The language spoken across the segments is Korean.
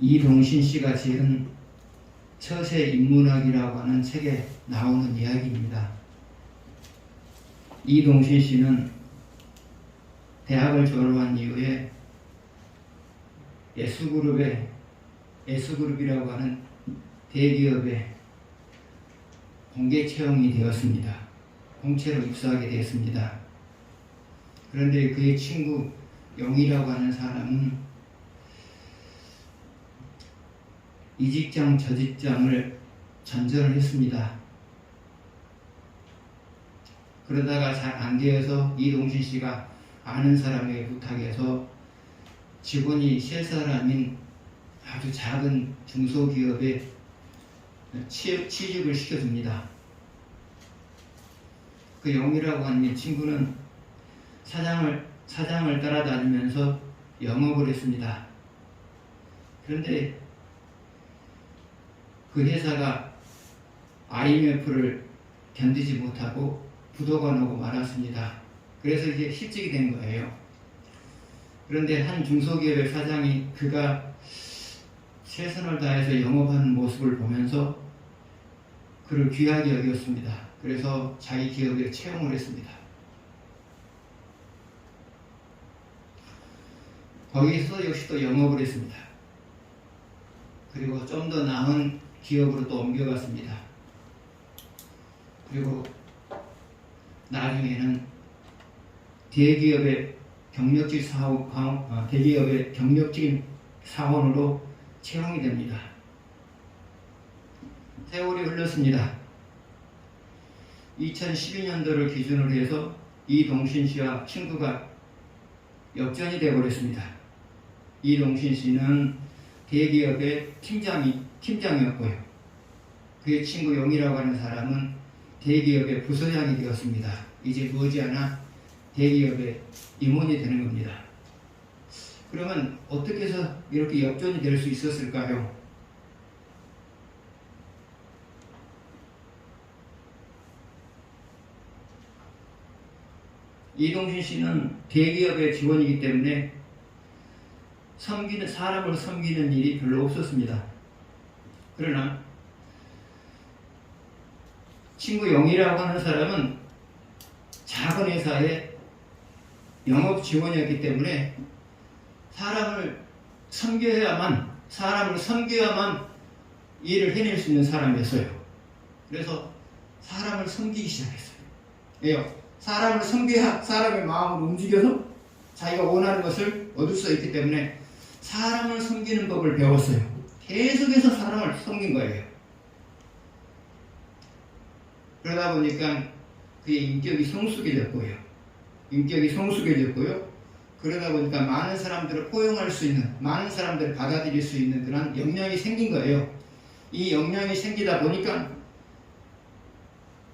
이동신 씨가 지은 처세 인문학이라고 하는 책에 나오는 이야기입니다. 이동신 씨는 대학을 졸업한 이후에 S그룹이라고 하는 대기업에 공개 채용이 되었습니다. 공채로 입사하게 되었습니다. 그런데 그의 친구 영이라고 하는 사람은 이 직장 저 직장을 전전을 했습니다. 그러다가 잘 안 되어서 이동신 씨가 아는 사람에게 부탁해서 직원이 3사람인 아주 작은 중소기업에 취직을 시켜줍니다. 그 영이라고 하는 친구는 사장을 따라다니면서 영업을 했습니다. 그런데 그 회사가 IMF를 견디지 못하고 부도가 나고 말았습니다. 그래서 이제 실직이 된 거예요. 그런데 한 중소기업의 사장이 그가 최선을 다해서 영업하는 모습을 보면서 그를 귀하게 여겼습니다. 그래서 자기 기업에 채용을 했습니다. 거기서 역시 또 영업을 했습니다. 그리고 좀 더 나은 기업으로 또 옮겨갔습니다. 그리고 나중에는 대기업의 경력직 사원으로 채용이 됩니다. 세월이 흘렀습니다. 2012년도를 기준으로 해서 이동신 씨와 친구가 역전이 되어버렸습니다. 이동신 씨는 대기업의 팀장이었고요. 그의 친구 용이라고 하는 사람은 대기업의 부서장이 되었습니다. 이제 머지않아 대기업의 임원이 되는 겁니다. 그러면 어떻게 해서 이렇게 역전이 될 수 있었을까요? 이동신 씨는 대기업의 직원이기 때문에 사람을 섬기는 일이 별로 없었습니다. 그러나 친구 영이라고 하는 사람은 작은 회사의 영업 직원이었기 때문에 사람을 섬겨야만 일을 해낼 수 있는 사람이었어요. 그래서 사람을 섬기기 시작했어요. 왜요? 사람을 섬겨야 사람의 마음을 움직여서 자기가 원하는 것을 얻을 수 있기 때문에 사람을 섬기는 법을 배웠어요. 계속해서 사람을 섬긴 거예요. 그러다 보니까 그의 인격이 성숙해졌고요. 그러다 보니까 많은 사람들을 포용할 수 있는, 많은 사람들을 받아들일 수 있는 그런 역량이 생긴 거예요. 이 역량이 생기다 보니까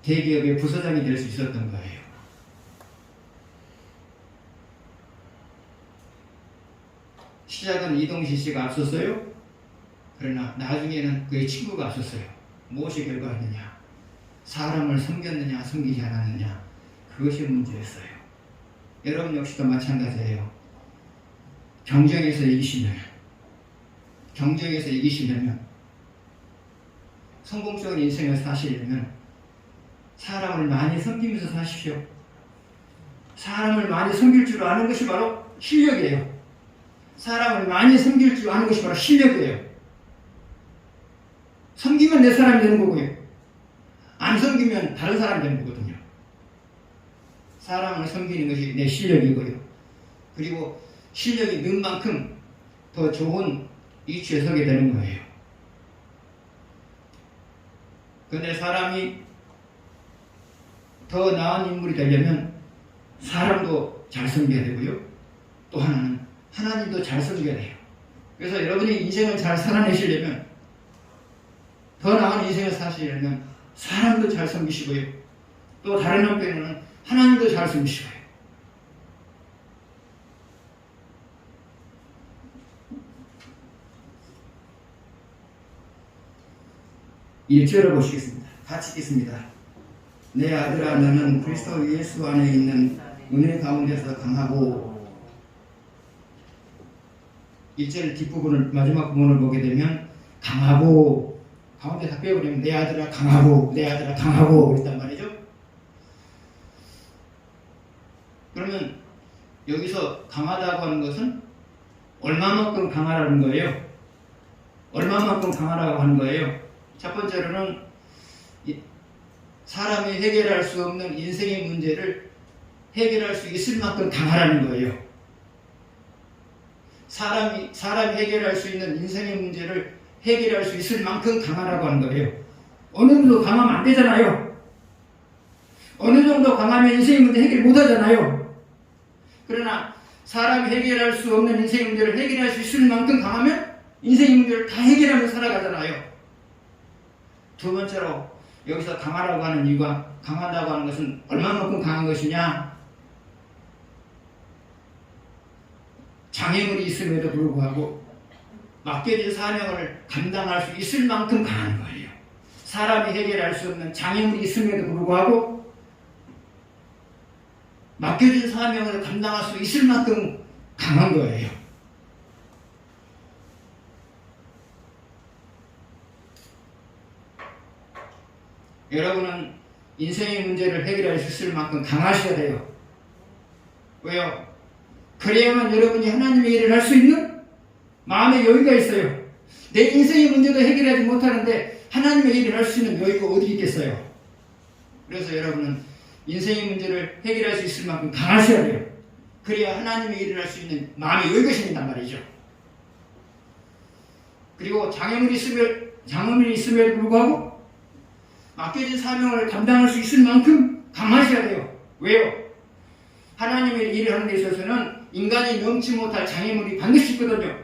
대기업의 부서장이 될 수 있었던 거예요. 시작은 이동신 씨가 앞섰어요. 그러나 나중에는 그의 친구가 앞섰어요. 무엇이 결과였느냐? 사람을 섬겼느냐, 섬기지 않았느냐? 그것이 문제였어요. 여러분 역시도 마찬가지예요. 경쟁에서 이기시려면 성공적인 인생을 사시려면 사람을 많이 섬기면서 사십시오. 사람을 많이 섬길 줄 아는 것이 바로 실력이에요. 사람을 많이 섬길 줄 아는 것이 바로 실력이에요. 섬기면 내 사람이 되는 거고요. 안 섬기면 다른 사람이 되는 거거든요. 사람을 섬기는 것이 내 실력이고요. 그리고 실력이 는 만큼 더 좋은 위치에 서게 되는 거예요. 그런데 사람이 더 나은 인물이 되려면 사람도 잘 섬겨야 되고요. 또 하나는 하나님도 잘 섬겨야 돼요. 그래서 여러분이 인생을 잘 살아내시려면, 더 나은 인생을 사시려면 사람도 잘 섬기시고요. 또 다른 한편으로는 하나님도 잘 섬기시고요. 1절을 보시겠습니다. 같이 읽겠습니다. 내 아들아, 너는 그리스도 예수 안에 있는 은혜 가운데서 강하고 1절 뒷부분을 마지막 부분을 보게 되면 강하고 가운데 다 빼버리면 내 아들아 강하고 내 아들아 강하고 그랬단 말이죠. 그러면 여기서 강하다고 하는 것은 얼마만큼 강하라는 거예요? 얼마만큼 강하라고 하는 거예요? 첫 번째로는 사람이 해결할 수 없는 인생의 문제를 해결할 수 있을 만큼 강하라는 거예요. 사람이 해결할 수 있는 인생의 문제를 해결할 수 있을 만큼 강하라고 하는 거예요. 어느 정도 강하면 안 되잖아요. 어느 정도 강하면 인생의 문제 해결 못 하잖아요. 그러나 사람이 해결할 수 없는 인생의 문제를 해결할 수 있을 만큼 강하면 인생의 문제를 다 해결하며 살아가잖아요. 두 번째로 여기서 강하라고 하는 이유가 강하다고 하는 것은 얼마만큼 강한 것이냐? 장애물이 있음에도 불구하고 맡겨진 사명을 감당할 수 있을 만큼 강한 거예요. 사람이 해결할 수 없는 장애물이 있음에도 불구하고 맡겨진 사명을 감당할 수 있을 만큼 강한 거예요. 여러분은 인생의 문제를 해결할 수 있을 만큼 강하셔야 돼요. 왜요? 그래야만 여러분이 하나님의 일을 할 수 있는 마음의 여유가 있어요. 내 인생의 문제도 해결하지 못하는데 하나님의 일을 할 수 있는 여유가 어디 있겠어요? 그래서 여러분은 인생의 문제를 해결할 수 있을 만큼 강하셔야 돼요. 그래야 하나님의 일을 할 수 있는 마음의 여유가 생긴단 말이죠. 그리고 장애물이 있음에도 불구하고 맡겨진 사명을 감당할 수 있을 만큼 강하셔야 돼요. 왜요? 하나님의 일을 하는 데 있어서는 인간이 넘지 못할 장애물이 반드시 있거든요.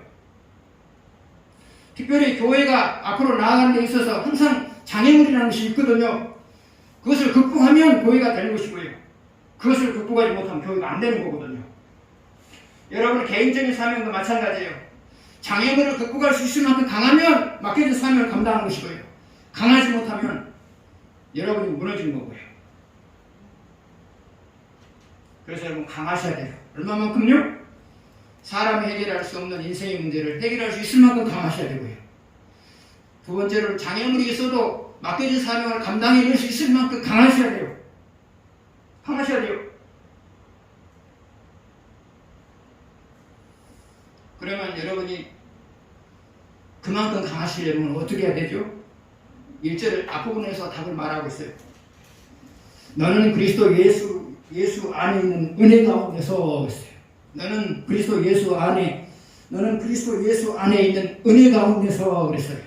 특별히 교회가 앞으로 나아가는 데 있어서 항상 장애물이라는 것이 있거든요. 그것을 극복하면 교회가 되는 것이고요. 그것을 극복하지 못하면 교회가 안 되는 거거든요. 여러분 개인적인 사명도 마찬가지예요. 장애물을 극복할 수 있을 만큼 강하면 맡겨진 사명을 감당하는 것이고요. 강하지 못하면 여러분이 무너지는 거고요. 그래서 여러분 강하셔야 돼요. 얼마만큼요? 사람이 해결할 수 없는 인생의 문제를 해결할 수 있을 만큼 강하셔야 되고요. 두 번째로 장애물이 있어도 맡겨진 사명을 감당해낼 수 있을 만큼 강하셔야 돼요. 강하셔야 돼요. 그러면 여러분이 그만큼 강하시려면 어떻게 해야 되죠? 1절 앞부분에서 답을 말하고 있어요. 너는 그리스도 예수 안에 있는 은혜 가운데서 있어요. 너는 그리스도 예수 안에 있는 은혜 가운데서 그랬어요.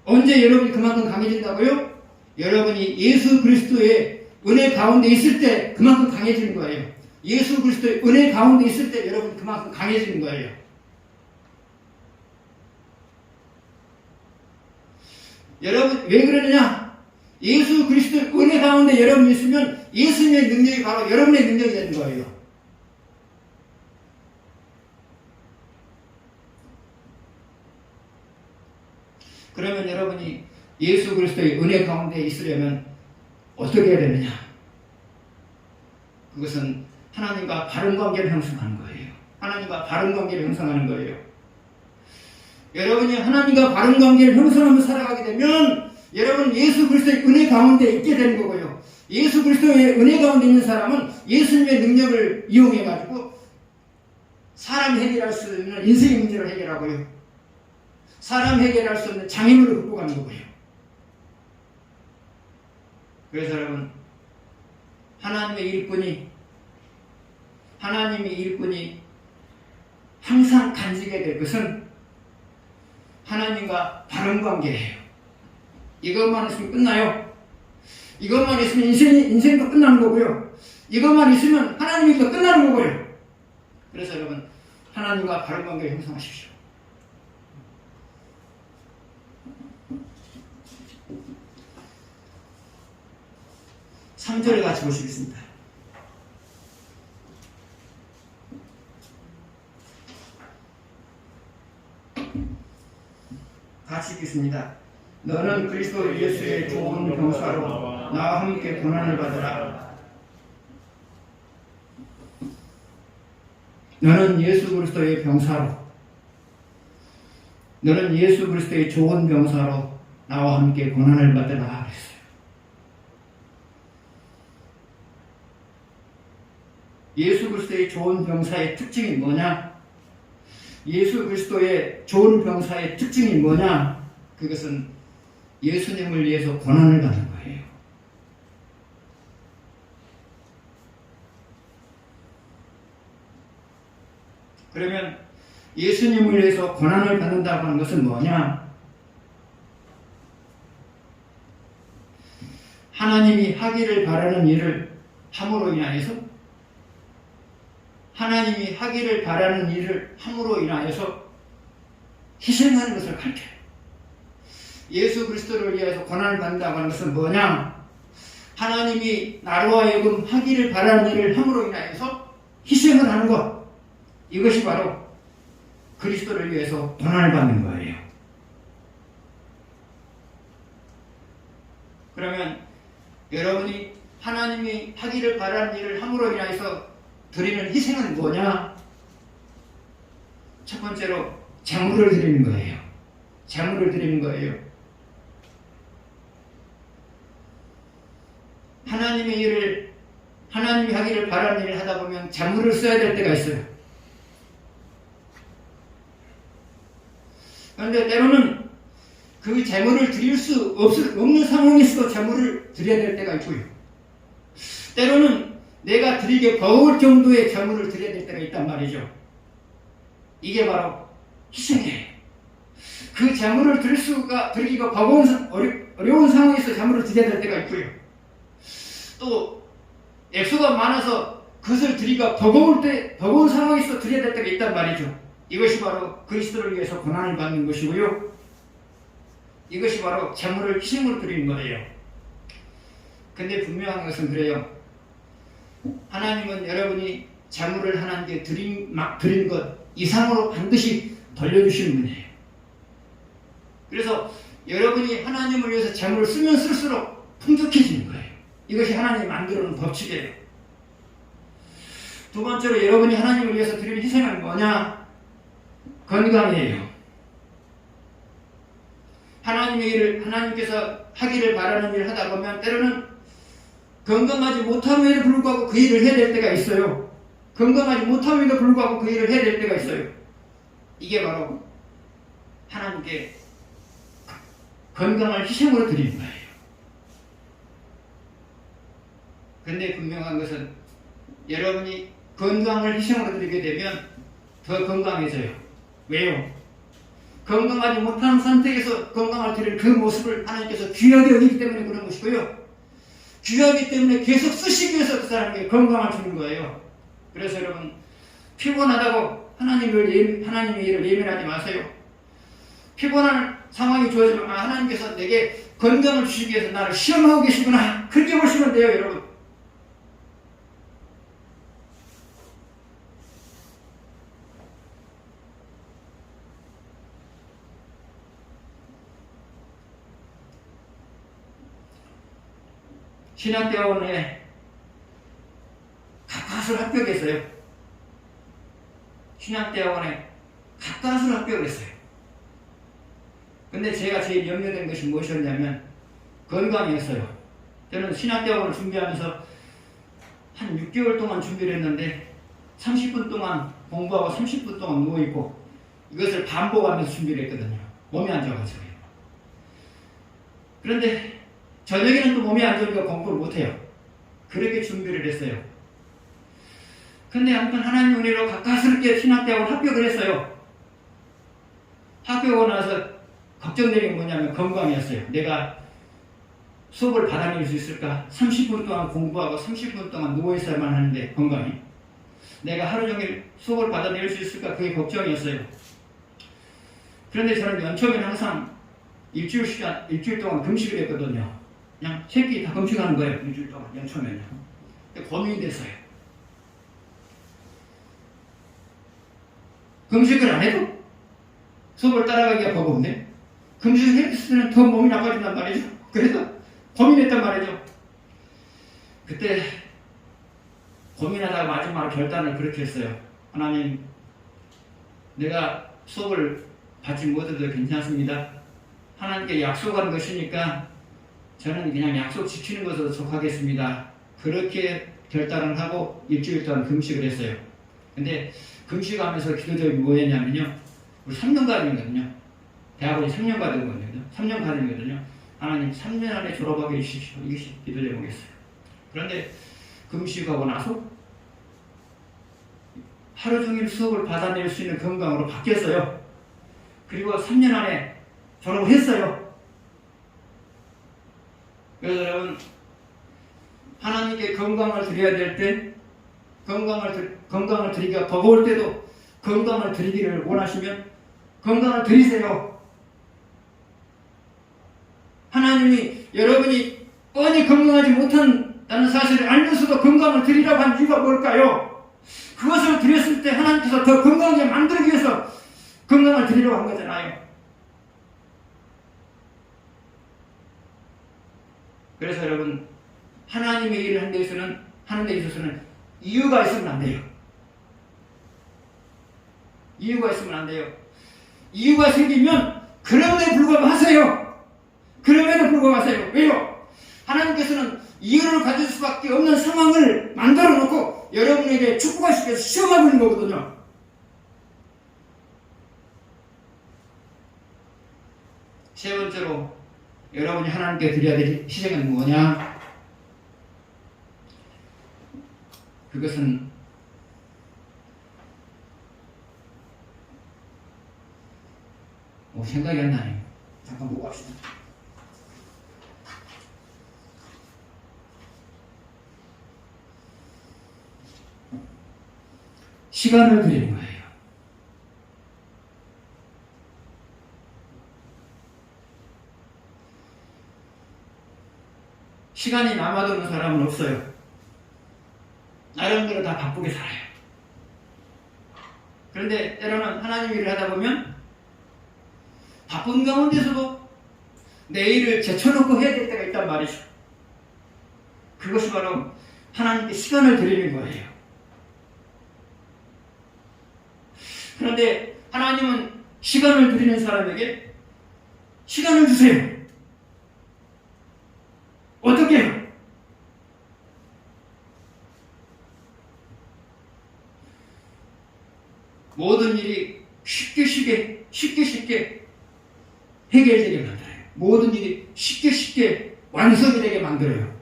언제 여러분이 그만큼 강해진다고요? 여러분이 예수 그리스도의 은혜 가운데 있을 때 그만큼 강해지는 거예요. 예수 그리스도의 은혜 가운데 있을 때 여러분이 그만큼 강해지는 거예요. 여러분 왜 그러느냐? 예수 그리스도의 은혜 가운데 여러분이 있으면 예수님의 능력이 바로 여러분의 능력이 되는 거예요. 그러면 여러분이 예수 그리스도의 은혜 가운데 있으려면 어떻게 해야 되느냐? 그것은 하나님과 바른 관계를 형성하는 거예요. 하나님과 바른 관계를 형성하는 거예요. 여러분이 하나님과 바른 관계를 형성하며 살아가게 되면 여러분 예수 그리스도의 은혜 가운데 있게 되는 거고요. 예수 그리스도의 은혜 가운데 있는 사람은 예수님의 능력을 이용해가지고 사람이 해결할 수 있는 인생의 문제를 해결하고요. 사람이 해결할 수 없는 장애물을 극복하는 거고요. 그래서 여러분 하나님의 일꾼이 항상 간직해야 될 것은 하나님과 바른 관계예요. 이것만 있으면 끝나요. 이것만 있으면 인생도 끝나는 거고요. 이것만 있으면 하나님이 또 끝나는 거고요. 그래서 여러분 하나님과 바른 관계를 형성하십시오. 삼 절을 같이 보시겠습니다. 같이 읽겠습니다. 너는 그리스도 예수의 좋은 병사로 나와 함께 고난을 받으라. 너는 예수 그리스도의 병사로, 너는 예수 그리스도의 좋은 병사로 나와 함께 고난을 받으라 그랬어요. 예수 그리스도의 좋은 병사의 특징이 뭐냐? 예수 그리스도의 좋은 병사의 특징이 뭐냐? 그것은 예수님을 위해서 고난을 받는 거예요. 그러면 예수님을 위해서 고난을 받는다고 하는 것은 뭐냐? 하나님이 하기를 바라는 일을 함으로 인하여서, 하나님이 하기를 바라는 일을 함으로 인하여서 희생하는 것을 가르쳐요. 예수 그리스도를 위해서 고난을 받는다고 하는 것은 뭐냐? 하나님이 나로 하여금 하기를 바라는 일을 함으로 인하여서 희생을 하는 것, 이것이 바로 그리스도를 위해서 고난을 받는 거예요. 그러면 여러분이 하나님이 하기를 바라는 일을 함으로 인하여서 드리는 희생은 뭐냐? 첫 번째로 재물을 드리는 거예요. 재물을 드리는 거예요. 하나님의 일을, 하나님이 하기를 바라는 일을 하다 보면 재물을 써야 될 때가 있어요. 그런데 때로는 그 재물을 드릴 수 없는 상황에서도 재물을 드려야 될 때가 있고요. 때로는 내가 드리기 버거울 정도의 재물을 드려야 될 때가 있단 말이죠. 이게 바로 희생이에요. 그 재물을 드리기가 버거운, 어려운 상황에서 재물을 드려야 될 때가 있고요. 또 액수가 많아서 그것을 드리기가 버거운 상황에서 드려야 될 때가 있단 말이죠. 이것이 바로 그리스도를 위해서 고난을 받는 것이고요. 이것이 바로 재물을 희생으로 드리는 거예요. 근데 분명한 것은 그래요. 하나님은 여러분이 재물을 하나님께 드린 것 이상으로 반드시 돌려주시는 분이에요. 그래서 여러분이 하나님을 위해서 재물을 쓰면 쓸수록 풍족해지는 거예요. 이것이 하나님이 만들어 놓은 법칙이에요. 두 번째로 여러분이 하나님을 위해서 드리는 희생은 뭐냐? 건강이에요. 하나님께서 하기를 바라는 일을 하다 보면 때로는 건강하지 못함에도 불구하고 그 일을 해야 될 때가 있어요. 건강하지 못함에도 불구하고 그 일을 해야 될 때가 있어요. 이게 바로 하나님께 건강을 희생으로 드리는 거예요. 그런데 분명한 것은 여러분이 건강을 희생으로 드리게 되면 더 건강해져요. 왜요? 건강하지 못한 상태에서 건강을 드릴 그 모습을 하나님께서 귀하게 여기기 때문에 그런 것이고요. 귀하기 때문에 계속 쓰시기 위해서 그 사람에게 건강을 주는 거예요. 그래서 여러분, 피곤하다고 하나님의 일을 예민하지 마세요. 피곤한 상황이 주어지면 하나님께서 내게 건강을 주시기 위해서 나를 시험하고 계시구나, 그렇게 보시면 돼요. 여러분, 신학대학원에 가까스로 합격했어요. 신학대학원에 가까스로 합격했어요. 근데 제가 제일 염려된 것이 무엇이었냐면 건강이었어요. 저는 신학대학원을 준비하면서 한 6개월 동안 준비를 했는데 30분 동안 공부하고 30분 동안 누워있고 이것을 반복하면서 준비를 했거든요. 몸이 안 좋아가지고요. 그런데 저녁에는 또 몸이 안 좋으니까 공부를 못해요. 그렇게 준비를 했어요. 근데 아무튼 하나님 은혜로 가까스럽게 신학대학원 합격을 했어요. 합격하고 나서 걱정되는 게 뭐냐면 건강이었어요. 내가 수업을 받아낼 수 있을까? 30분 동안 공부하고 30분 동안 누워있어야만 하는데 건강이. 내가 하루 종일 수업을 받아낼 수 있을까? 그게 걱정이었어요. 그런데 저는 연초에는 항상 일주일 동안 금식을 했거든요. 그냥 새끼 다 금식하는 거예요. 일주일 동안, 연초면요. 고민이 됐어요. 금식을 안 해도 수업을 따라가기가 버거운데 금식을 했을 때는 더 몸이 나빠진단 말이죠. 그래서 고민했단 말이죠. 그때 고민하다가 마지막으로 결단을 그렇게 했어요. 하나님, 내가 수업을 받지 못해도 괜찮습니다. 하나님께 약속한 것이니까 저는 그냥 약속 지키는 것으로 속하겠습니다. 그렇게 결단을 하고 일주일 동안 금식을 했어요. 근데 금식하면서 기도적이 뭐였냐면요, 우리 3년 과정이거든요. 대학원이 3년 과정이거든요. 3년 과정이거든요. 하나님 3년 안에 졸업하게 해주십시오. 이것이 기도 제목이었어요. 그런데 금식하고 나서 하루 종일 수업을 받아낼 수 있는 건강으로 바뀌었어요. 그리고 3년 안에 졸업을 했어요. 그래서 여러분, 하나님께 건강을 드려야 될 때, 건강을 드리기가 버거울 때도 건강을 드리기를 원하시면 건강을 드리세요. 하나님이 여러분이 뻔히 건강하지 못한다는 사실을 알면서도 건강을 드리라고 한 이유가 뭘까요? 그것을 드렸을 때 하나님께서 더 건강하게 만들기 위해서 건강을 드리려고 한 거잖아요. 그래서 여러분, 하나님의 일을 하는 데 있어서는 이유가 있으면 안 돼요. 이유가 있으면 안 돼요. 이유가 생기면 그럼에도 불구하고 하세요. 그럼에도 불구하고 하세요. 왜요? 하나님께서는 이유를 가질 수밖에 없는 상황을 만들어 놓고 여러분에게 축복을 시켜서 시험하고 있는 거거든요. 세 번째로 여러분이 하나님께 드려야 될 희생은 뭐냐? 그것은 생각이 안 나네요. 잠깐 보고 합시다. 시간을 드리는 거예요. 시간이 남아도는 사람은 없어요. 나름대로 다 바쁘게 살아요. 그런데 때로는 하나님 일을 하다 보면 바쁜 가운데서도 내일을 제쳐놓고 해야 될 때가 있단 말이죠. 그것이 바로 하나님께 시간을 드리는 거예요. 그런데 하나님은 시간을 드리는 사람에게 시간을 주세요. 어떻게 해요? 모든 일이 쉽게 해결되게 만들어요. 모든 일이 쉽게 완성이 되게 만들어요.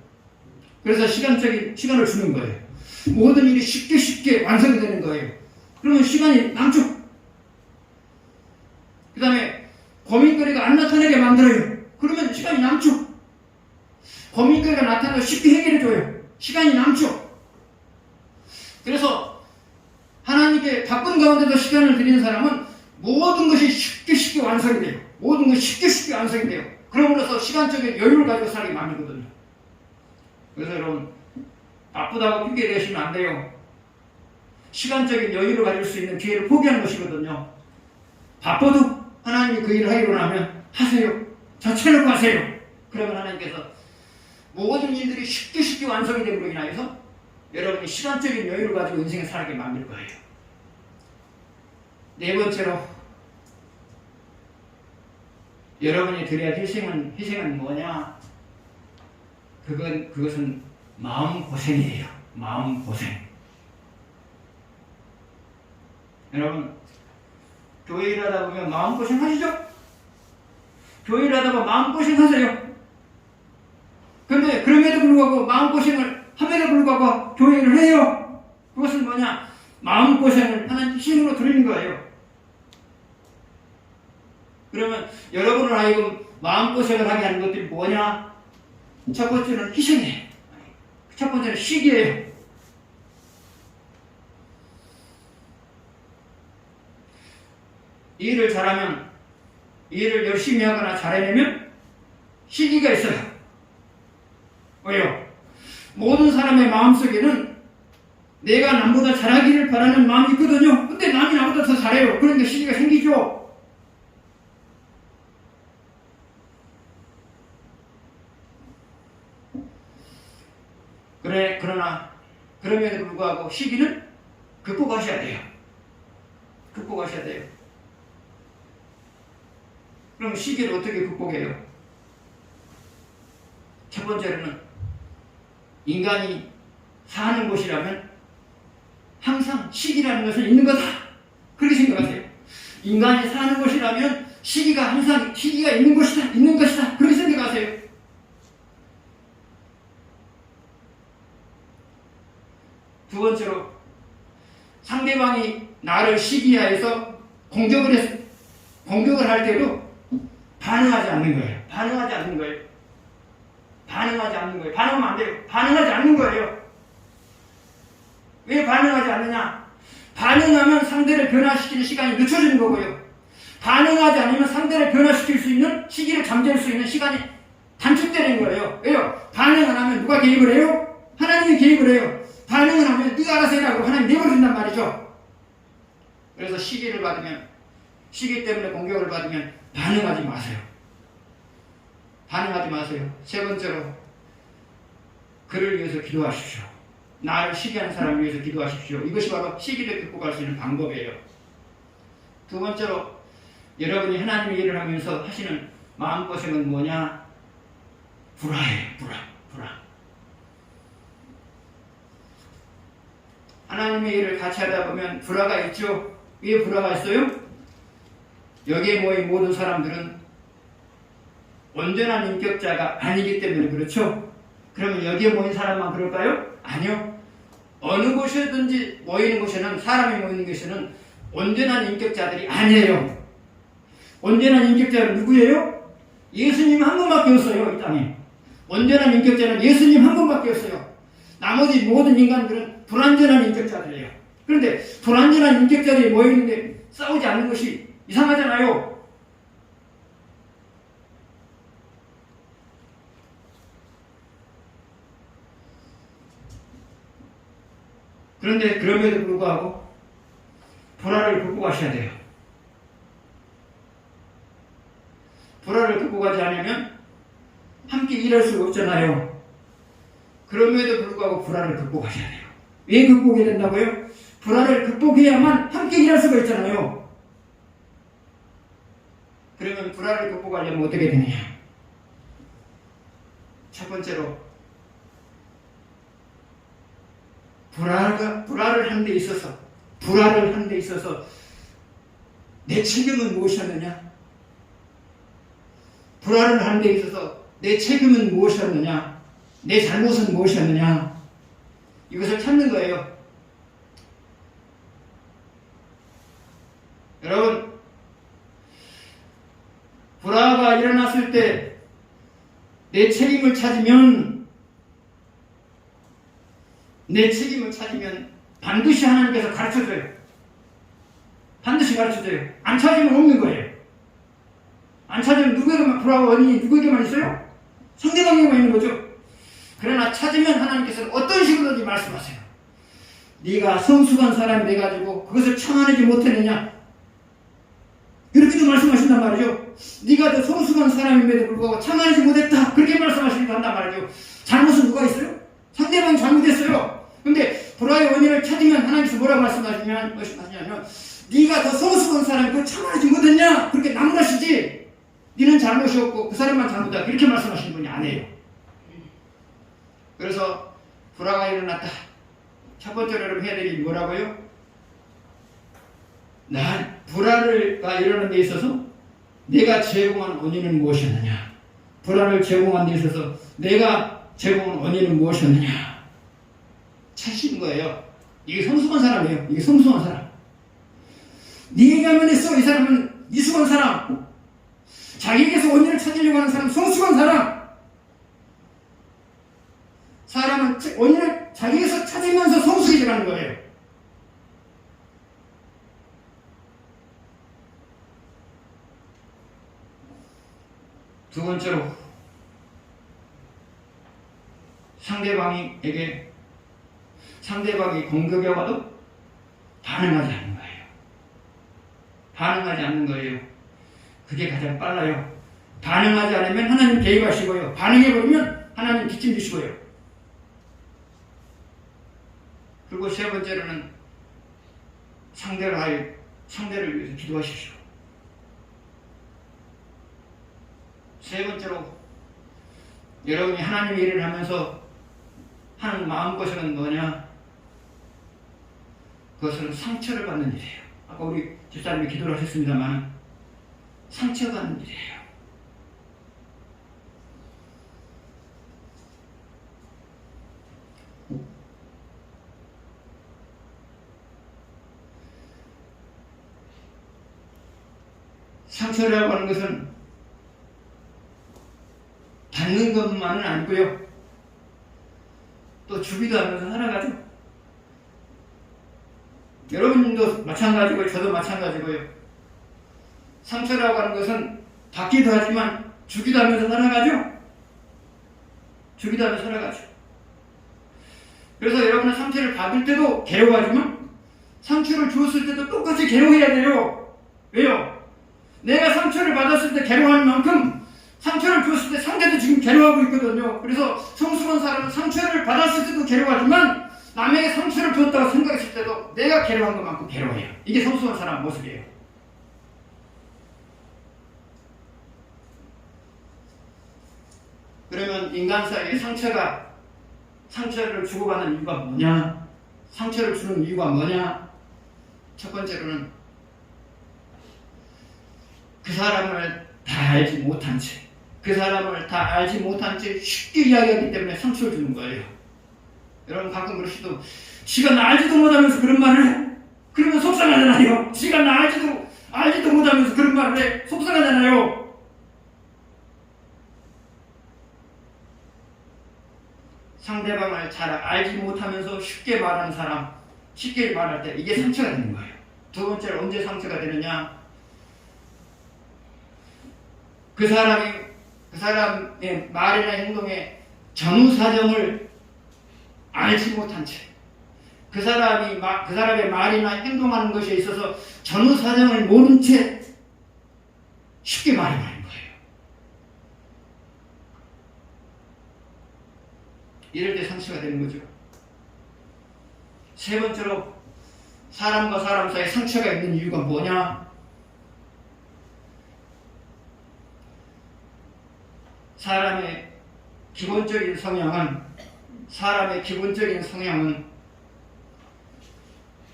그래서 시간을 주는 거예요. 모든 일이 쉽게 완성이 되는 거예요. 그러면 시간이 남죠. 그 다음에 고민거리가 안 나타나게 만들어요. 그러면 시간이 남죠. 고민거리가 나타나서 쉽게 해결해줘요. 시간이 남죠. 그래서 하나님께 바쁜 가운데도 시간을 드리는 사람은 모든 것이 쉽게 완성이 돼요. 모든 것이 쉽게 완성이 돼요. 그러므로서 시간적인 여유를 가지고 살기 만들거든요. 그래서 여러분, 바쁘다고 핑계 대시면 안 돼요. 시간적인 여유를 가질 수 있는 기회를 포기하는 것이거든요. 바빠도 하나님이 그 일을 하기로 하면 하세요. 자체놓고 하세요. 그러면 하나님께서 모든 일들이 쉽게 완성이 됨으로 인하여서 여러분이 시간적인 여유를 가지고 인생을 살게 만들 거예요. 네 번째로 여러분이 드려야 할 희생은 뭐냐? 그것은 마음고생이에요. 마음고생. 여러분, 교회 일하다 보면 마음고생 하시죠? 교회 일하다 보면 마음고생 하세요. 그런데 그럼에도 불구하고 마음고생을 함에도 불구하고 교회를 해요. 그것은 뭐냐? 마음고생을 하나님 희생으로 드리는 거예요. 그러면 여러분을 하여금 마음고생을 하게 하는 것들이 뭐냐? 첫 번째는 희생이에요. 첫 번째는 시기예요. 일을 잘하면, 일을 열심히 하거나 잘해내면 시기가 있어요. 왜요? 모든 사람의 마음속에는 내가 남보다 잘하기를 바라는 마음이 있거든요. 근데 남이 나보다 더 잘해요. 그러니까 시기가 생기죠. 그러나 그럼에도 불구하고 시기는 극복하셔야 돼요. 극복하셔야 돼요. 그럼 시기를 어떻게 극복해요? 첫 번째로는 인간이 사는 곳이라면 항상 시기라는 것은 있는 거다. 그렇게 생각하세요. 인간이 사는 곳이라면 시기가 항상 시기가 있는 것이다. 있는 것이다. 그렇게 생각하세요. 두 번째로 상대방이 나를 시기하여서 공격을 할 때도 반응하지 않는 거예요. 반응하지 않는 거예요. 반응하지 않는 거예요. 반응하면 안 돼요. 반응하지 않는 거예요. 왜 반응하지 않느냐? 반응하면 상대를 변화시키는 시간이 늦춰지는 거고요. 반응하지 않으면 상대를 변화시킬 수 있는 시기를 잠재울 수 있는 시간이 단축되는 거예요. 왜요? 반응을 하면 누가 개입을 해요? 하나님이 개입을 해요. 반응을 하면 네가 알아서 해라고 하나님 내버려준단 말이죠. 그래서 시기 때문에 공격을 받으면 반응하지 마세요. 반응하지 마세요. 세 번째로 그를 위해서 기도하십시오. 나를 시기하는 사람을 위해서 기도하십시오. 이것이 바로 시기를 극복할 수 있는 방법이에요. 두 번째로 여러분이 하나님의 일을 하면서 하시는 마음고생은 뭐냐? 불화예요. 불화. 하나님의 일을 같이 하다 보면 불화가 있죠. 왜 불화가 있어요? 여기에 모인 모든 사람들은 온전한 인격자가 아니기 때문에 그렇죠. 그러면 여기에 모인 사람만 그럴까요? 아니요. 어느 곳이든지 모이는 곳에는 사람이 모이는 곳에는 온전한 인격자들이 아니에요. 온전한 인격자는 누구예요? 예수님 한 분밖에 없어요. 이 땅에. 온전한 인격자는 예수님 한 분밖에 없어요. 나머지 모든 인간들은 불완전한 인격자들이에요. 그런데 불완전한 인격자들이 모이는데 싸우지 않는 것이 이상하잖아요. 그런데 그럼에도 불구하고 불화를 극복하셔야 돼요. 불화를 극복하지 않으면 함께 일할 수가 없잖아요. 그럼에도 불구하고 불화를 극복하셔야 돼요. 왜 극복해야 된다고요? 불화를 극복해야만 함께 일할 수가 있잖아요. 그러면 불화를 극복하려면 어떻게 되느냐? 첫 번째로 불화를 하는 데 있어서 내 책임은 무엇이었느냐? 불화를 하는 데 있어서 내 책임은 무엇이었느냐? 내 잘못은 무엇이었느냐? 이것을 찾는 거예요. 여러분, 불화가 일어났을 때 내 책임을 찾으면 반드시 하나님께서 가르쳐줘요. 반드시 가르쳐줘요. 안 찾으면 없는 거예요. 안 찾으면 누구에게만 불화가 원인이 누구에게만 있어요? 상대방에게만 있는 거죠. 그러나 찾으면 하나님께서는 어떤 식으로든지 말씀하세요. 네가 성숙한 사람이 돼가지고 그것을 참아내지 못했느냐? 이렇게도 말씀하신단 말이죠. 네가 더 성숙한 사람임에도 불구하고 참아내지 못했다. 그렇게 말씀하시기도 한단 말이죠. 잘못은 누가 있어요? 상대방이 잘못했어요. 근데 불화의 원인을 찾으면 하나님께서 뭐라고 말씀하시냐면 네가 더 성숙한 사람이 그걸 참아내지 못했냐? 그렇게 나무라시지. 네는 잘못이 없고 그 사람만 잘못이다. 그렇게 말씀하시는 분이 아니에요. 그래서 불화가 일어났다. 첫 번째로 여러분 해야 될 일이 뭐라고요? 불화가 일어나는 데 있어서 내가 제공한 원인은 무엇이었느냐? 불화를 제공한 데 있어서 내가 제공한 원인은 무엇이었느냐? 찾으시는 거예요. 이게 성숙한 사람이에요. 이게 성숙한 사람. 네가 하면 했어. 이 사람은 미숙한 사람. 자기에게서 원인을 찾으려고 하는 사람, 성숙한 사람. 사람은 원인을 자기에게서 찾으면서 성숙해져가는 거예요. 두 번째로 상대방이 공격해 와도 반응하지 않는 거예요. 반응하지 않는 거예요. 그게 가장 빨라요. 반응하지 않으면 하나님 개입하시고요. 반응해버리면 하나님 기침 주시고요. 그리고 세 번째로는 상대를 상대를 위해서 기도하십시오. 세 번째로, 여러분이 하나님의 일을 하면서 하는 마음고생은 뭐냐? 그것은 상처를 받는 일이에요. 아까 우리 집사님이 기도를 하셨습니다만 상처받는 일이에요. 상처라고 하는 것은 받는 것만은 아니고요, 또 주기도 하면서 살아가죠. 여러분도 마찬가지고요, 저도 마찬가지고요. 상처라고 하는 것은 받기도 하지만 주기도 하면서 살아가죠. 주기도 하면서 살아가죠. 그래서 여러분은 상처를 받을 때도 괴로워하지만 상처를 주었을 때도 똑같이 괴로워해야 돼요. 왜요? 내가 상처를 받았을 때 괴로워하는 만큼 상처를 주었을 때 상대도 지금 괴로워하고 있거든요. 그래서 성숙한 사람은 상처를 받았을 때도 괴로워하지만 남에게 상처를 주었다고 생각했을 때도 내가 괴로워한 것만큼 괴로워해요. 이게 성숙한 사람 모습이에요. 그러면 인간 사이에 상처를 주고받는 이유가 뭐냐? 상처를 주는 이유가 뭐냐? 첫 번째로는 그 사람을 다 알지 못한 채, 그 사람을 다 알지 못한 채 쉽게 이야기하기 때문에 상처를 주는 거예요. 여러분 가끔 그러시도, 지가 나 알지도 못하면서 그런 말을 해? 그러면 속상하잖아요. 지가 나 알지도 못하면서 그런 말을 해? 속상하잖아요. 상대방을 잘 알지 못하면서 쉽게 말하는 사람, 쉽게 말할 때 이게 상처가 되는 거예요. 두 번째로 언제 상처가 되느냐? 그 사람의 말이나 행동의 전후 사정을 알지 못한 채, 그 사람의 말이나 행동하는 것에 있어서 전후 사정을 모른 채 쉽게 말해버리는 거예요. 이럴 때 상처가 되는 거죠. 세 번째로, 사람과 사람 사이에 상처가 있는 이유가 뭐냐? 사람의 기본적인 성향은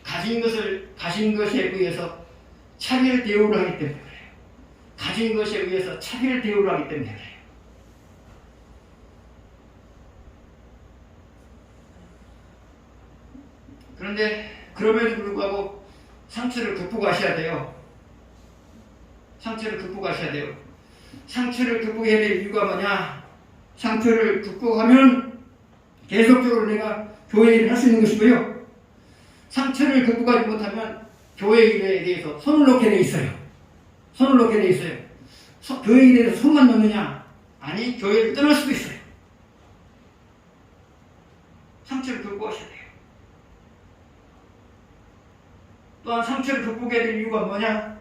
가진 것에 의해서 차별 대우를 하기 때문에 그래요. 가진 것에 의해서 차별 대우를 하기 때문에 그래요. 그런데 그럼에도 불구하고 상처를 극복하셔야 돼요. 상처를 극복해야 될 이유가 뭐냐? 상처를 극복하면 계속적으로 내가 교회 일을 할 수 있는 것이고요. 상처를 극복하지 못하면 교회 일에 대해서 손을 놓게 돼 있어요. 교회 일에 대해서 손만 놓느냐? 아니, 교회를 떠날 수도 있어요. 상처를 극복하셔야 돼요. 또한 상처를 극복해야 될 이유가 뭐냐?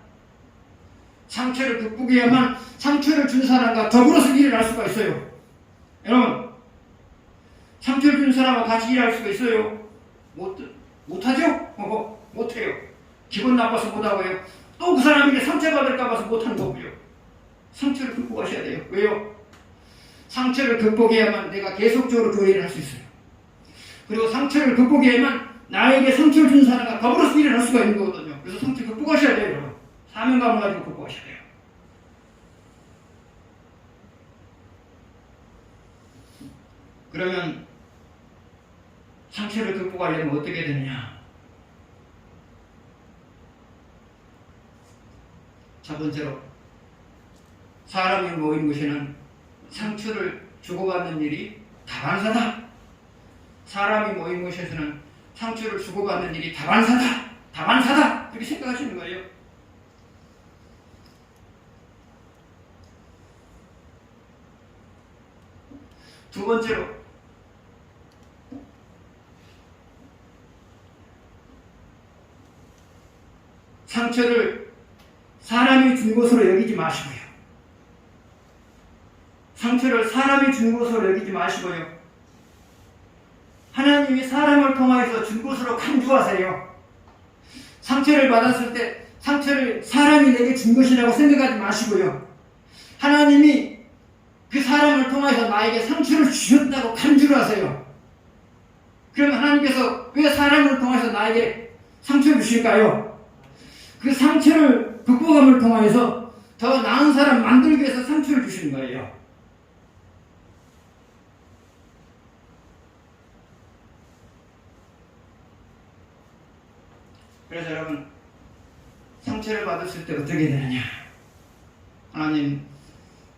상처를 극복해야만 상처를 준 사람과 더불어서 일을 할 수가 있어요. 여러분, 상처를 준 사람과 같이 일할 수가 있어요? 못하죠? 못해요. 기분 나빠서 못하고요. 또 그 사람에게 상처받을까 봐서 못하는 거고요. 상처를 극복하셔야 돼요. 왜요? 상처를 극복해야만 내가 계속적으로 교회를 할 수 있어요. 그리고 상처를 극복해야만 나에게 상처를 준 사람과 더불어서 일을 할 수가 있는 거거든요. 그래서 상처를 극복하셔야 돼요. 여러분. 사명감을 가지고 극복하셔야 돼요. 그러면 상처를 극복하려면 어떻게 되느냐? 첫 번째로, 사람이 모인 곳에는 상처를 주고받는 일이 다반사다. 사람이 모인 곳에서는 상처를 주고받는 일이 다반사다. 그렇게 생각하시는 거예요. 두 번째로, 상처를 사람이 준 것으로 여기지 마시고요. 하나님이 사람을 통하여서 준 것으로 간주하세요. 상처를 받았을 때 상처를 사람이 내게 준 것이라고 생각하지 마시고요. 하나님이 그 사람을 통해서 나에게 상처를 주셨다고 간주를 하세요. 그러면 하나님께서 왜 사람을 통해서 나에게 상처를 주실까요? 그 상처를 극복함을 통해서 더 나은 사람 만들기 위해서 상처를 주시는 거예요. 그래서 여러분, 상처를 받았을 때 어떻게 되느냐? 하나님,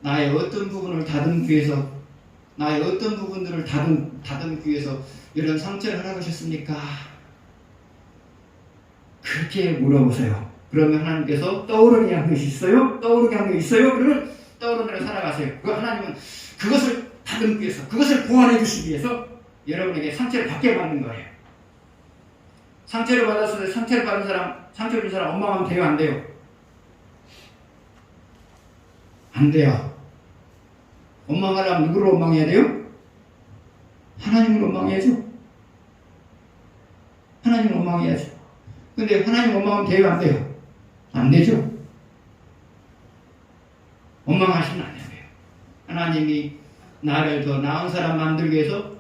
나의 어떤 부분을 다듬기 위해서, 나의 어떤 부분들을 다듬기 위해서 이런 상처를 허락하셨습니까? 그렇게 물어보세요. 그러면 하나님께서 떠오르게 한 것이 있어요? 떠오르게 한 게 있어요? 그러면 떠오르는 대로 살아가세요. 그 하나님은 그것을 다듬기 위해서, 그것을 보완해 주시기 위해서 여러분에게 상처를 받게 만든 거예요. 상처를 받았을 때 상처를 받은 사람, 상처를 준 사람 원망하면 돼요? 안 돼요? 안 돼요. 원망하려면 누구를 원망해야 돼요? 하나님을 원망해야죠. 하나님을 원망해야죠. 근데 하나님 원망하면 돼요? 안 돼요? 안 되죠. 원망하시면 안 돼요. 하나님이 나를 더 나은 사람 만들기 위해서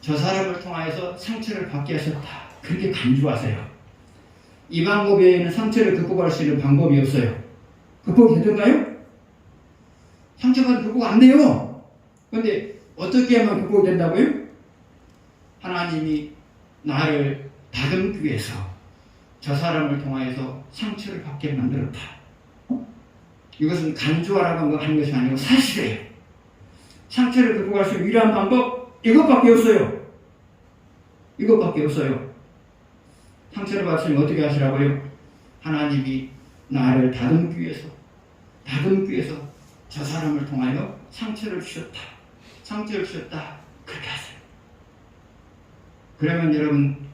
저 사람을 통하여서 상처를 받게 하셨다. 그렇게 간주하세요. 이 방법 외에는 상처를 극복할 수 있는 방법이 없어요. 극복이 되던가요? 상처받으면 극복 안 돼요. 그런데 어떻게 하면 극복이 된다고요? 하나님이 나를 다듬기 위해서 저 사람을 통하여서 상처를 받게 만들었다. 이것은 간주하라고 하는 것이 아니고 사실이에요. 상처를 극복할 수 있는 유일한 방법, 이것밖에 없어요. 이것밖에 없어요. 상처를 받으시면 어떻게 하시라고요? 하나님이 나를 다듬기 위해서 저 사람을 통하여 상처를 주셨다. 상처를 주셨다. 그렇게 하세요. 그러면 여러분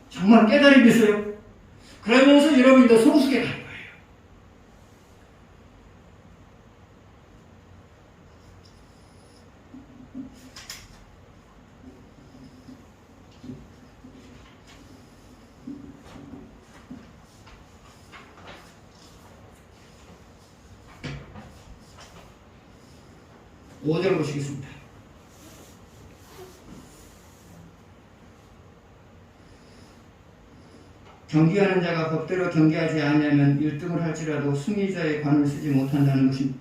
정말 깨달음이 있어요. 그러면서 여러분이 더 성숙해 가는 거예요. 오절 보시겠습니다. 경기하는 자가 법대로 경기하지 않으면 1등을 할지라도 승리자의 관을 쓰지 못한다는 것이,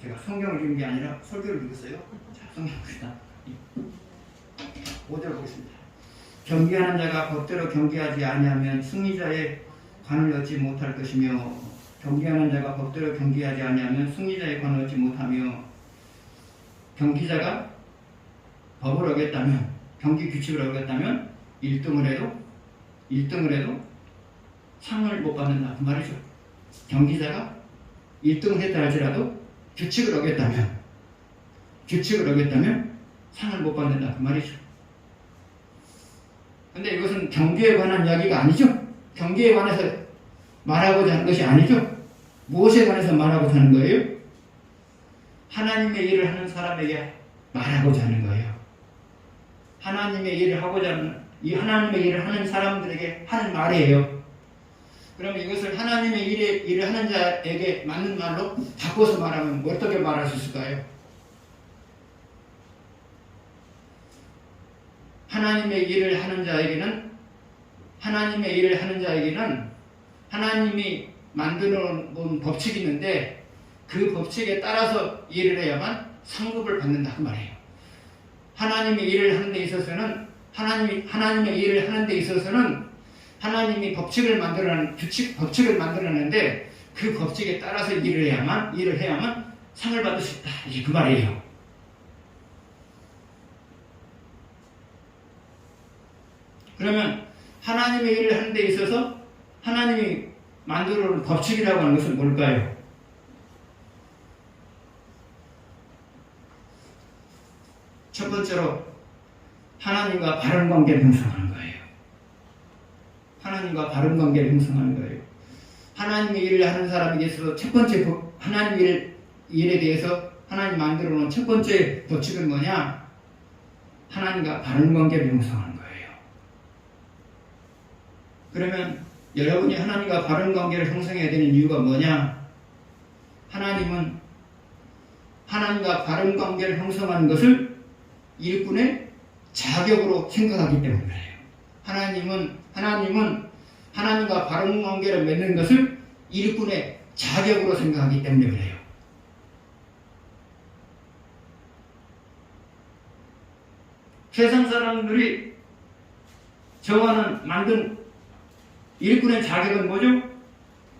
제가 성경을 읽은 게 아니라 설교를 읽었어요. 자, 성경 봅시다. 5절 보겠습니다. 경기하는 자가 법대로 경기하지 아니하면 승리자의 관을 얻지 못할 것이며, 경기하는 자가 법대로 경기하지 아니하면 승리자의 관을 얻지 못하며, 경기자가 법을 어겼다면, 경기 규칙을 어겼다면 1등을 해도 상을 못 받는다 그 말이죠. 경기자가 1등을 했다 할지라도 규칙을 어겼다면 상을 못 받는다 그 말이죠. 근데 이것은 경기에 관한 이야기가 아니죠. 경기에 관해서 말하고자 하는 것이 아니죠. 무엇에 관해서 말하고자 하는 거예요? 하나님의 일을 하는 사람에게 말하고자 하는 거예요. 하나님의 일을 하고자 하는, 이 하나님의 일을 하는 사람들에게 하는 말이에요. 그러면 이것을 하나님의 일을 하는 자에게 맞는 말로 바꿔서 말하면 어떻게 말할 수 있을까요? 하나님의 일을 하는 자에게는 하나님이 만들어 놓은 법칙이 있는데 그 법칙에 따라서 일을 해야만 상급을 받는다 그 말이에요. 하나님의 일을 하는 데 있어서는 하나님이 법칙을 만들어놨는데 그 법칙에 따라서 일을 해야만 상을 받을 수 있다. 이게 그 말이에요. 그러면 하나님의 일을 하는 데 있어서 하나님이 만들어놓은 법칙이라고 하는 것은 뭘까요? 첫 번째로 하나님과 바른 관계를 형성하는 거예요. 하나님과 바른 관계를 형성하는 거예요. 하나님의 일을 하는 사람에게 있어서 첫 번째 하나님의 일에 대해서 하나님 만들어 놓은 첫 번째 법칙은 뭐냐? 하나님과 바른 관계를 형성하는 거예요. 그러면 여러분이 하나님과 바른 관계를 형성해야 되는 이유가 뭐냐? 하나님은 하나님과 바른 관계를 형성하는 것을 일꾼의 자격으로 생각하기 때문에 그래요. 하나님은 하나님과 바른 관계를 맺는 것을 일꾼의 자격으로 생각하기 때문에 그래요. 세상 사람들이 만든 일꾼의 자격은 뭐죠?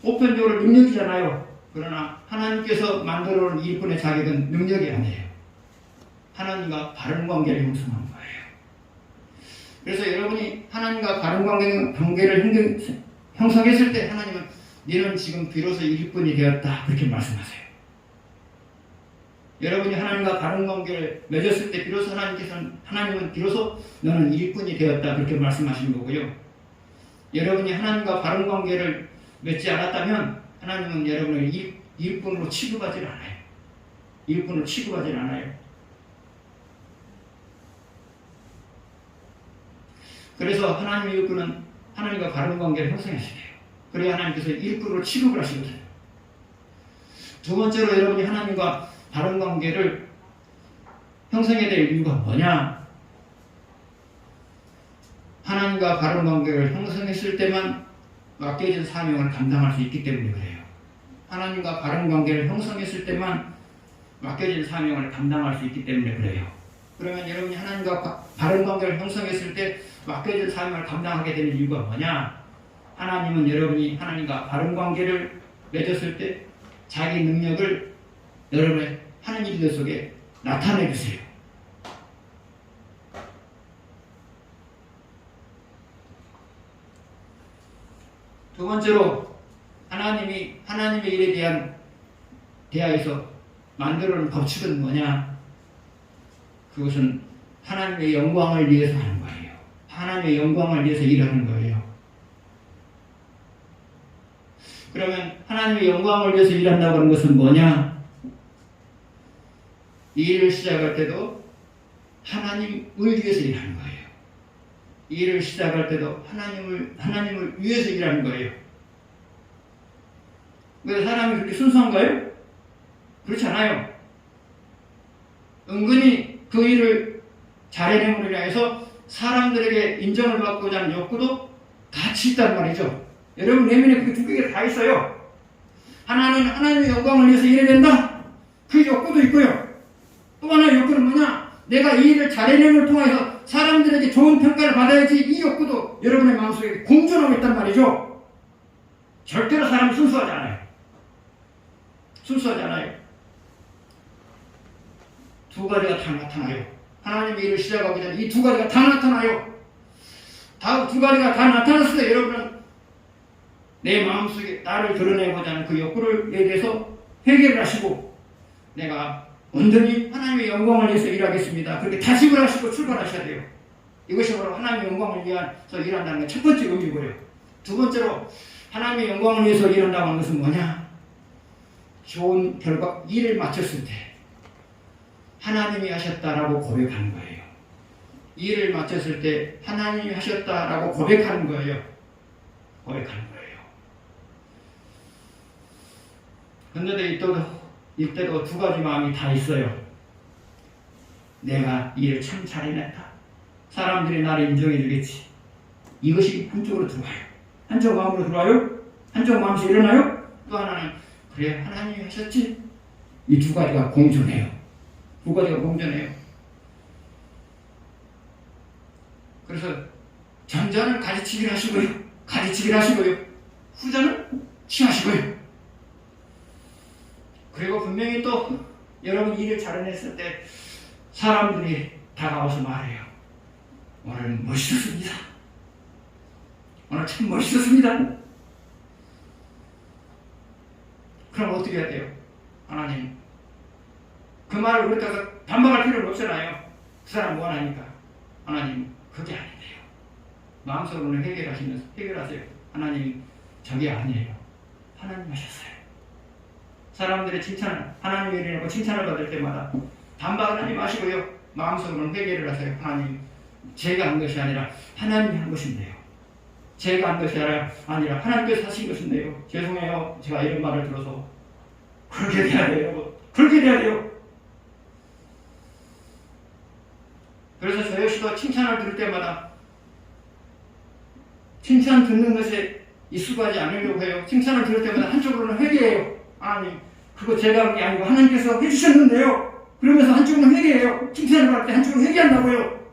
보편적으로 능력이잖아요. 그러나 하나님께서 만들어 놓은 일꾼의 자격은 능력이 아니에요. 하나님과 바른 관계를 형성하는 거예요. 그래서 여러분이 하나님과 바른 관계를 형성했을 때 하나님은 너는 지금 비로소 일꾼이 되었다 그렇게 말씀하세요. 여러분이 하나님과 바른 관계를 맺었을 때 비로소 하나님은 비로소 너는 일꾼이 되었다 그렇게 말씀하시는 거고요. 여러분이 하나님과 바른 관계를 맺지 않았다면 하나님은 여러분을 일꾼으로 취급하지 않아요. 일꾼으로 취급하지 않아요. 그래서 하나님의 일꾼은 하나님과 바른 관계를 형성하시게요. 그래야 하나님께서 일꾼으로 취급을 하시거든요. 두 번째로 여러분이 하나님과 바른 관계를 형성해야 될 이유가 뭐냐? 하나님과 바른 관계를 형성했을 때만 맡겨진 사명을 감당할 수 있기 때문에 그래요. 하나님과 바른 관계를 형성했을 때만 맡겨진 사명을 감당할 수 있기 때문에 그래요. 그러면 여러분이 하나님과 바른 관계를 형성했을 때 맡겨진 사명을 감당하게 되는 이유가 뭐냐? 하나님은 여러분이 하나님과 바른 관계를 맺었을 때 자기 능력을 여러분의 하는 일들 속에 나타내 주세요. 두 번째로 하나님의 일에 대하여서 만들어 놓은 법칙은 뭐냐? 그것은 하나님의 영광을 위해서 하는 거예요. 하나님의 영광을 위해서 일하는 거예요. 그러면 하나님의 영광을 위해서 일한다고 하는 것은 뭐냐? 이 일을 시작할 때도 하나님을 위해서 일하는 거예요. 이 일을 시작할 때도 하나님을 위해서 일하는 거예요. 왜 사람이 그렇게 순수한가요? 그렇지 않아요. 은근히 그 일을 잘해내므로 인해서 사람들에게 인정을 받고자 하는 욕구도 같이 있단 말이죠. 여러분 내면에 그 두 개가 다 있어요. 하나는 하나님의 영광을 위해서 일해야 된다. 그 욕구도 있고요. 또 하나의 욕구는 뭐냐? 내가 이 일을 잘해내는 통해서 사람들에게 좋은 평가를 받아야지. 이 욕구도 여러분의 마음속에 공존하고 있단 말이죠. 절대로 사람이 순수하지 않아요. 순수하지 않아요. 두 가지가 다 나타나요. 하나님의 일을 시작하기 전에 이 두 가지가 다 나타나요. 다음 두 가지가 다 나타났을 때 여러분은 내 마음속에 나를 드러내고자 하는 그 욕구에 대해서 회개를 하시고 내가 온전히 하나님의 영광을 위해서 일하겠습니다. 그렇게 다짐을 하시고 출발하셔야 돼요. 이것이 바로 하나님의 영광을 위해서 일한다는 게 첫 번째 의미고요. 두 번째로 하나님의 영광을 위해서 일한다고 하는 것은 뭐냐? 좋은 결과, 일을 마쳤을 때 하나님이 하셨다라고 고백하는 거예요. 일을 마쳤을 때 하나님이 하셨다라고 고백하는 거예요. 고백하는 거예요. 그런데 이때도 두 가지 마음이 다 있어요. 내가 일을 참 잘해냈다. 사람들이 나를 인정해 주겠지. 이것이 한쪽으로 들어와요. 한쪽 마음으로 들어와요. 한쪽 마음에서 일어나요. 또 하나는 그래 하나님이 하셨지. 이 두 가지가 공존해요. 두 가지가 공존해요. 그래서 전자는 가지치기를 하시고요. 후자는 취하시고요. 그리고 분명히 또 여러분 일을 잘해냈을 때 사람들이 다가와서 말해요. 오늘 멋있었습니다. 오늘 참 멋있었습니다. 그럼 어떻게 해야 돼요? 하나님 그 말을 그렇다고 반박할 필요는 없잖아요. 그 사람 원하니까. 하나님 그게 아닌데요. 마음속으로는 해결하세요. 하나님 저게 아니에요. 하나님 하셨어요. 사람들의 하나님의 일이라고 칭찬을 받을 때마다 반박은 하지 마시고요. 마음속으로는 회개를 하세요. 하나님 제가 한 것이 아니라 하나님이 한 것인데요. 제가 한 것이 아니라 하나님께서 하신 것인데요. 죄송해요. 제가 이런 말을 들어서. 그렇게 돼야 돼요. 그렇게 돼야 돼요. 그래서 저 역시도 칭찬을 들을 때마다 칭찬 듣는 것에 익숙하지 않으려고 해요. 칭찬을 들을 때마다 한쪽으로는 회개해요. 아니, 그거 제가 한 게 아니고 하나님께서 해주셨는데요. 그러면서 한쪽으로는 회개해요. 칭찬을 받을 때 한쪽으로는 회개한다고요.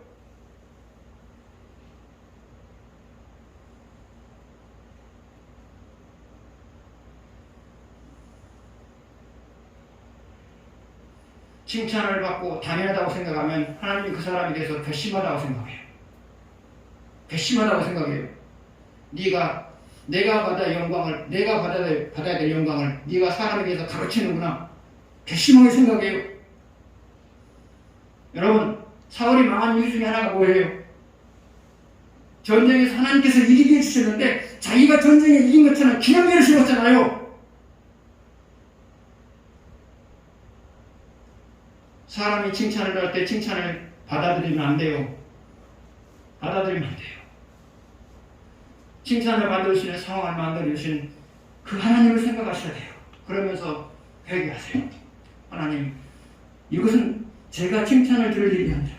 칭찬을 받고 당연하다고 생각하면 하나님이 그 사람에 대해서 괘씸하다고 생각해요. 괘씸하다고 생각해요. 내가 받아야 될 영광을 네가 사람에 대해서 가르치는구나. 괘씸하게 생각해요. 여러분, 사울이 망한 이유 중에 하나가 뭐예요? 전쟁에서 하나님께서 이기게 해주셨는데 자기가 전쟁에 이긴 것처럼 기념비를 심었잖아요. 사람이 칭찬을 할 때 칭찬을 받아들이면 안 돼요. 받아들이면 안 돼요. 칭찬을 받으시는 상황을 만들어주신 그 하나님을 생각하셔야 돼요. 그러면서 회개하세요. 하나님, 이것은 제가 칭찬을 들을 일이 아니라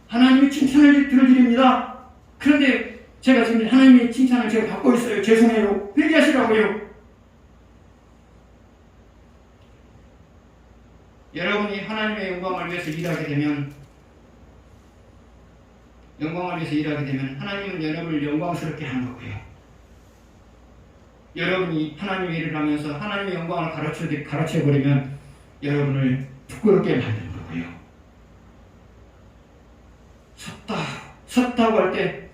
하나님이 칭찬을 들을 일입니다. 그런데 제가 지금 하나님의 칭찬을 제가 받고 있어요. 죄송해요. 회개하시라고요. 여러분이 하나님의 영광을 위해서 일하게 되면 하나님은 여러분을 영광스럽게 하는 거고요. 여러분이 하나님의 일을 하면서 하나님의 영광을 가르쳐버리면 여러분을 부끄럽게 만드는 거고요. 섰다고 할 때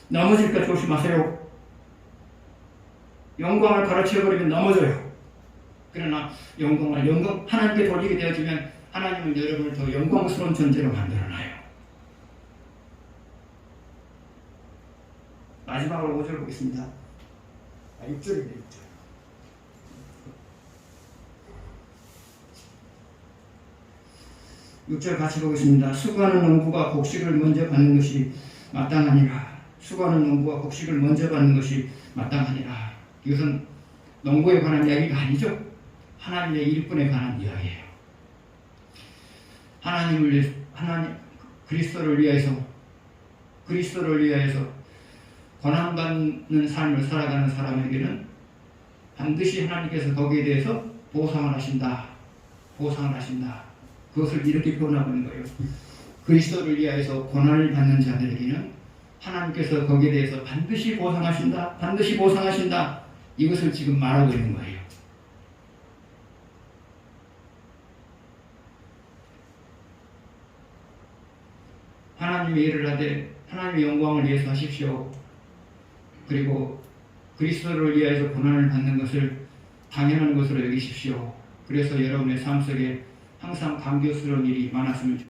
넘어질까 조심하세요. 영광을 가르쳐버리면 넘어져요. 그러나 영광을 하나님께 돌리게 되어지면 하나님은 여러분을 더 영광스러운 존재로 만들어놔요. 마지막으로 5절 보겠습니다. 6절인데 6절 같이 보겠습니다. 수고하는 농부가 곡식을 먼저 받는 것이 마땅하니라. 이것은 농부에 관한 이야기가 아니죠. 하나님의 일꾼에 관한 이야기예요. 그리스도를 위하여서 권한받는 삶을 살아가는 사람에게는 반드시 하나님께서 거기에 대해서 보상을 하신다. 그것을 이렇게 표현하고 있는 거예요. 그리스도를 위하여서 고난을 받는 자들에게는 하나님께서 거기에 대해서 반드시 보상하신다. 이것을 지금 말하고 있는 거예요. 하나님의 일을 하되 하나님의 영광을 위해서 하십시오. 그리고 그리스도를 위하여서 고난을 받는 것을 당연한 것으로 여기십시오. 그래서 여러분의 삶 속에 항상 감격스러운 일이 많았으면 좋겠습니다.